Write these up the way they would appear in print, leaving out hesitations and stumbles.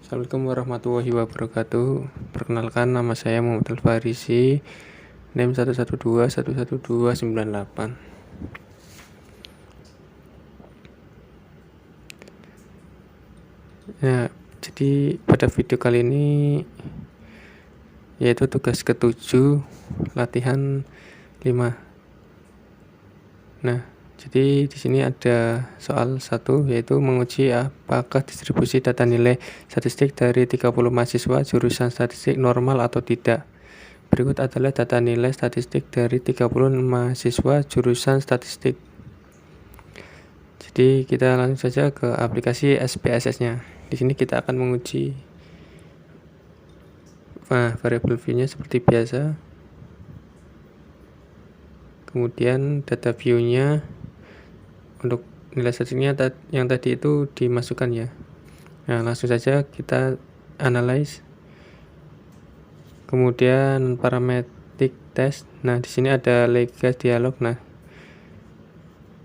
Assalamualaikum warahmatullahi wabarakatuh. Perkenalkan, nama saya Muhammad Al-Farisi, NIM 112111298. Nah, jadi pada video kali ini yaitu tugas ke-7 latihan 5. Nah, jadi di sini ada soal 1, yaitu menguji apakah distribusi data nilai statistik dari 30 mahasiswa jurusan statistik normal atau tidak. Berikut adalah data nilai statistik dari 30 mahasiswa jurusan statistik. Jadi kita langsung saja ke aplikasi SPSS-nya. Di sini kita akan menguji variable view-nya seperti biasa. Kemudian data view-nya untuk nilai statistiknya yang tadi itu dimasukkan ya. Nah, langsung saja kita analyze. Kemudian parametric test. Nah, di sini ada legas dialog. Nah,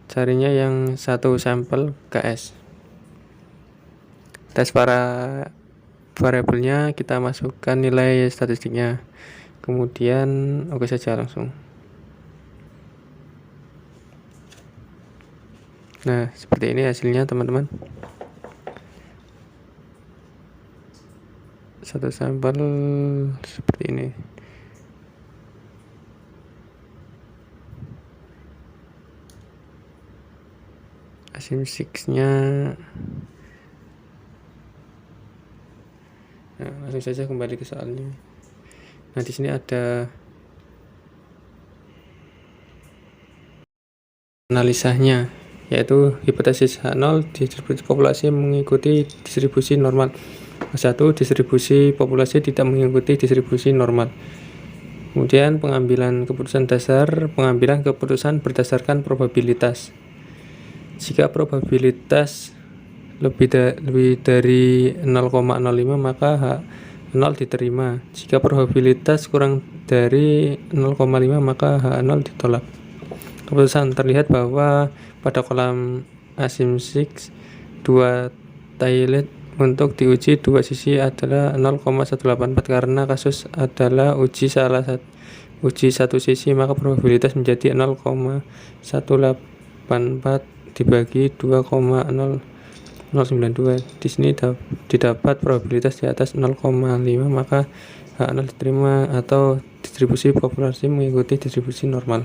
carinya yang satu sampel KS. Tes para variabelnya kita masukkan nilai statistiknya. Kemudian oke saja langsung. Nah, seperti ini hasilnya teman-teman. Satu sampel seperti ini. Asim 6-nya. Nah, langsung saja kembali ke soalnya. Nah, di sini ada analisanya, yaitu hipotesis H0 distribusi populasi mengikuti distribusi normal. H1 distribusi populasi tidak mengikuti distribusi normal. Kemudian pengambilan keputusan dasar, pengambilan keputusan berdasarkan probabilitas. Jika probabilitas lebih dari 0,05 maka H0 diterima. Jika probabilitas kurang dari 0,5 maka H0 ditolak. Keputusan terlihat bahwa pada kolam Asim 6 dua tilet untuk diuji dua sisi adalah 0,184 karena kasus adalah uji satu sisi, maka probabilitas menjadi 0,184 dibagi 2,0092. Di sini didapat probabilitas di atas 0,5 maka H0 diterima atau distribusi populasi mengikuti distribusi normal.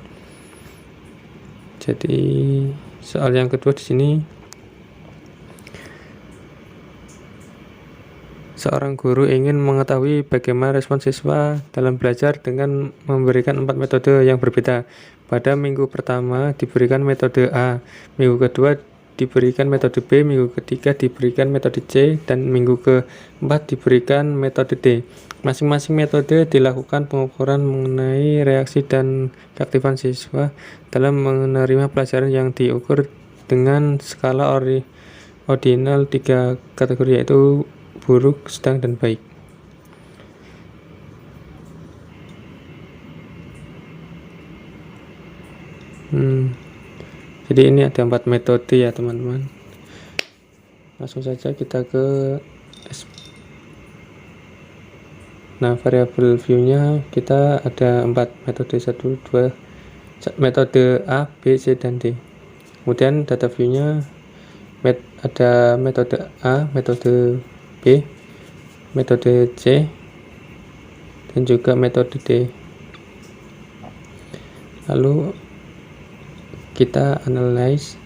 Jadi soal yang kedua di sini, seorang guru ingin mengetahui bagaimana respon siswa dalam belajar dengan memberikan 4 metode yang berbeda. Pada minggu pertama diberikan metode A, minggu kedua diberikan metode B, minggu ketiga diberikan metode C, dan minggu keempat diberikan metode D. Masing-masing metode dilakukan pengukuran mengenai reaksi dan keaktifan siswa dalam menerima pelajaran yang diukur dengan skala ordinal 3 kategori, yaitu buruk, sedang, dan baik. Jadi ini ada 4 metode ya teman-teman. Langsung saja kita ke variable view-nya kita ada 4 metode, 1, 2, metode A, B, C, dan D. Kemudian data view-nya ada metode A, metode B, metode C, dan juga metode D. Lalu kita analyze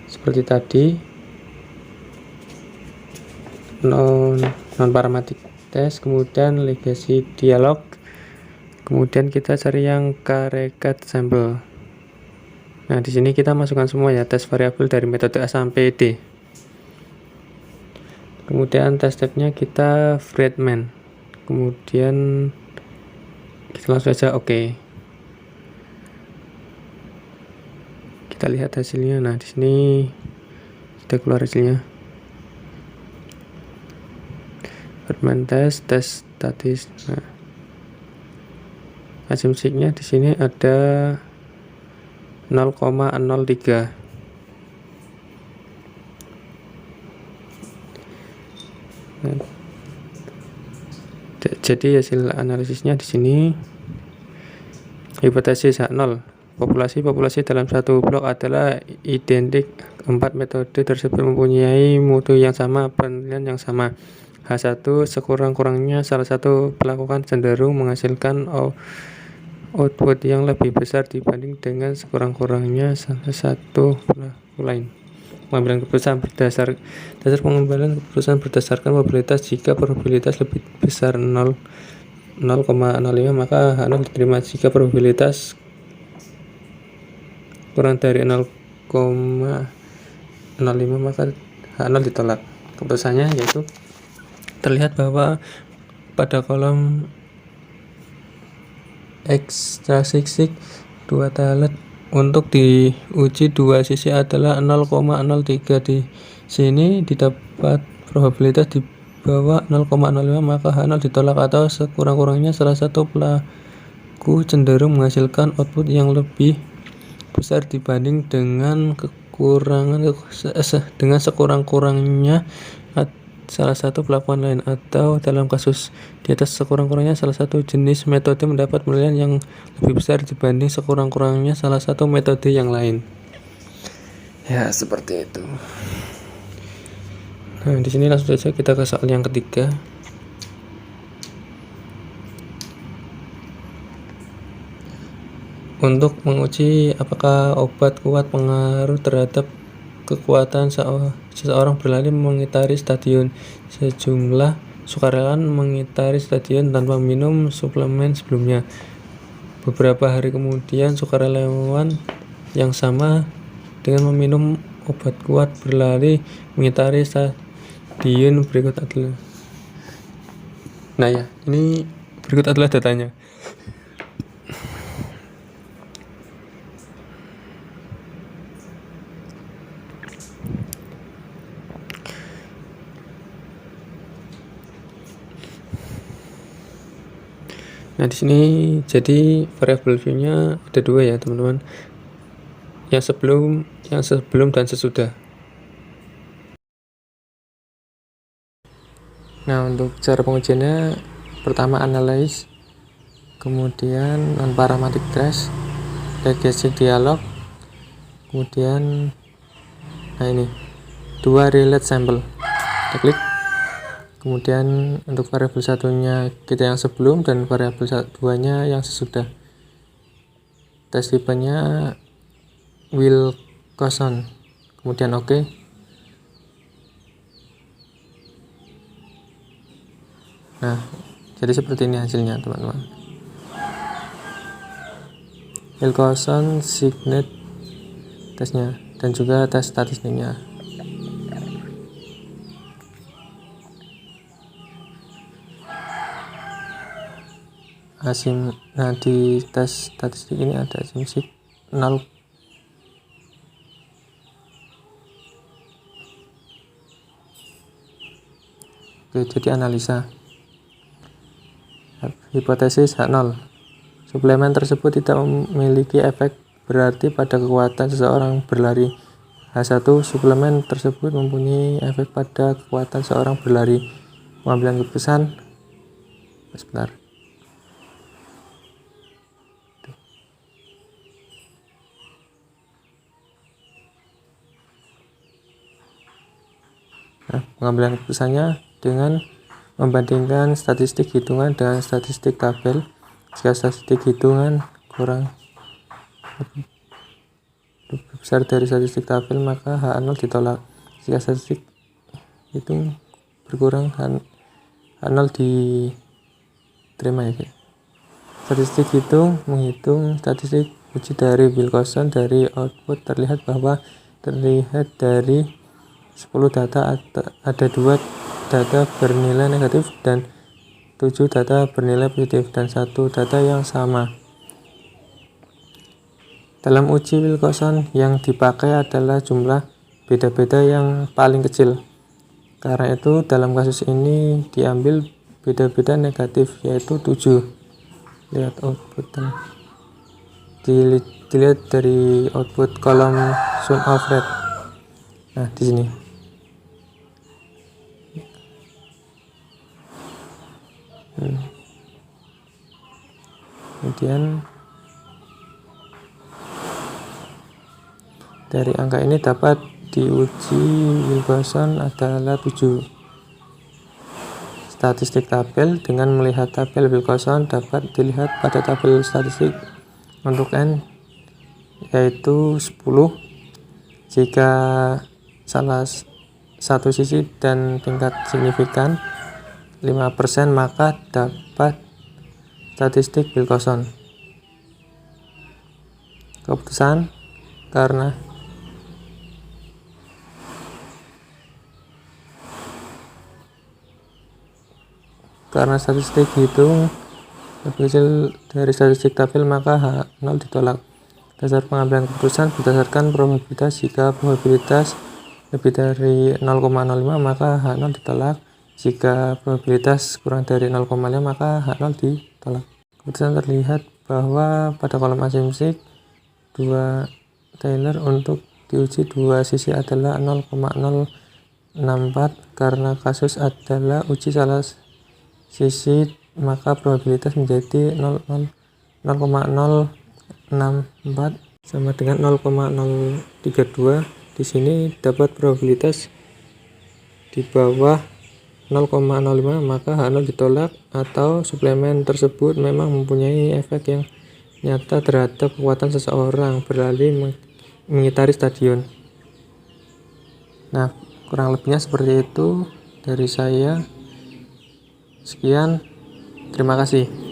seperti tadi, non parametric test, kemudian legacy dialog, kemudian kita cari yang K-recat sampel. Nah, di sini kita masukkan semua ya tes variabel dari metode A sampai D. Kemudian test type-nya kita Friedman. Kemudian kita langsung saja oke. Kita lihat hasilnya. Nah, di sini sudah keluar hasilnya. Friedman test statis. Nah, Asim 6-nya di sini ada 0,03. Nah, jadi hasil analisisnya di sini, hipotesis H0, populasi dalam satu blok adalah identik. 4 metode tersebut mempunyai mutu yang sama, penilaian yang sama. H1, sekurang-kurangnya salah satu pelakukan cenderung menghasilkan output yang lebih besar dibanding dengan sekurang-kurangnya salah satu pelaku lain. Pengambilan keputusan dasar pengambilan keputusan berdasarkan probabilitas. Jika probabilitas lebih besar 0,05 maka H0 diterima. Jika probabilitas kurang dari 0,05 maka H0 ditolak. Keputusannya yaitu terlihat bahwa pada kolom X statistik 2 talet untuk diuji dua sisi adalah 0,03. Di sini didapat probabilitas di bawah 0,05 maka H0 ditolak, atau sekurang-kurangnya salah satu pelaku cenderung menghasilkan output yang lebih besar dibanding dengan sekurang-kurangnya salah satu pelakuan lain, atau dalam kasus di atas sekurang-kurangnya salah satu jenis metode mendapat penilaian yang lebih besar dibanding sekurang-kurangnya salah satu metode yang lain. Ya, seperti itu. Nah, di sini langsung saja kita ke soal yang ketiga. Untuk menguji apakah obat kuat pengaruh terhadap kekuatan seseorang berlari mengitari stadion. Sejumlah sukarelawan mengitari stadion tanpa minum suplemen sebelumnya. Beberapa hari kemudian, sukarelawan yang sama dengan meminum obat kuat berlari mengitari stadion berikut adalah. Nah ya, ini berikut adalah datanya. Nah, di sini jadi variabel view-nya ada 2 ya, teman-teman. Yang sebelum dan sesudah. Nah, untuk cara pengujiannya, pertama analyze, kemudian non-parametric trace, legacy dialog, kemudian ini 2 relate sample. Kita klik. Kemudian untuk variabel satunya kita yang sebelum dan variabel duanya yang sesudah. Tes tipenya Wilcoxon. Kemudian oke. Nah, jadi seperti ini hasilnya, teman-teman. Wilcoxon Signet tesnya dan juga tes statistiknya. Nah, di tes statistik ini ada asimsik 0. Oke, jadi analisa. Hipotesis H0. Suplemen tersebut tidak memiliki efek berarti pada kekuatan seseorang berlari. H1. Suplemen tersebut mempunyai efek pada kekuatan seorang berlari. Pengambilan keputusan. Sebentar. Nah, pengambilan keputusannya dengan membandingkan statistik hitungan dengan statistik tabel. Jika statistik hitungan kurang lebih besar dari statistik tabel maka H0 ditolak. Jika statistik hitung berkurang H0 diterima ya. Statistik hitung menghitung statistik uji dari Wilcoxon. Dari output terlihat dari 10 data ada 2 data bernilai negatif dan 7 data bernilai positif dan 1 data yang sama. Dalam uji Wilcoxon yang dipakai adalah jumlah beda-beda yang paling kecil. Karena itu dalam kasus ini diambil beda-beda negatif yaitu 7. Lihat output dilihat dari output kolom sum of rate. Nah, di sini. Kemudian dari angka ini dapat diuji Wilcoxon adalah 7. Statistik tabel. Dengan melihat tabel Wilcoxon dapat dilihat pada tabel statistik untuk N yaitu 10. Jika salah satu sisi dan tingkat signifikan 5%, maka dapat statistik Wilcoxon. Keputusan karena statistik hitung lebih kecil dari statistik tabel, maka H0 ditolak. Dasar pengambilan keputusan berdasarkan probabilitas. Jika probabilitas lebih dari 0,05, maka H0 ditolak. Jika probabilitas kurang dari 0,5, maka H0 ditolak. Keputusan terlihat bahwa pada kolom asumsi 2 Taylor untuk diuji dua sisi adalah 0,064. Karena kasus adalah uji salah sisi, maka probabilitas menjadi 0,064 sama dengan 0,032. Di sini dapat probabilitas di bawah 0,05, maka H0 ditolak, atau suplemen tersebut memang mempunyai efek yang nyata terhadap kekuatan seseorang berlari mengitari stadion. Nah, kurang lebihnya seperti itu dari saya. Sekian, terima kasih.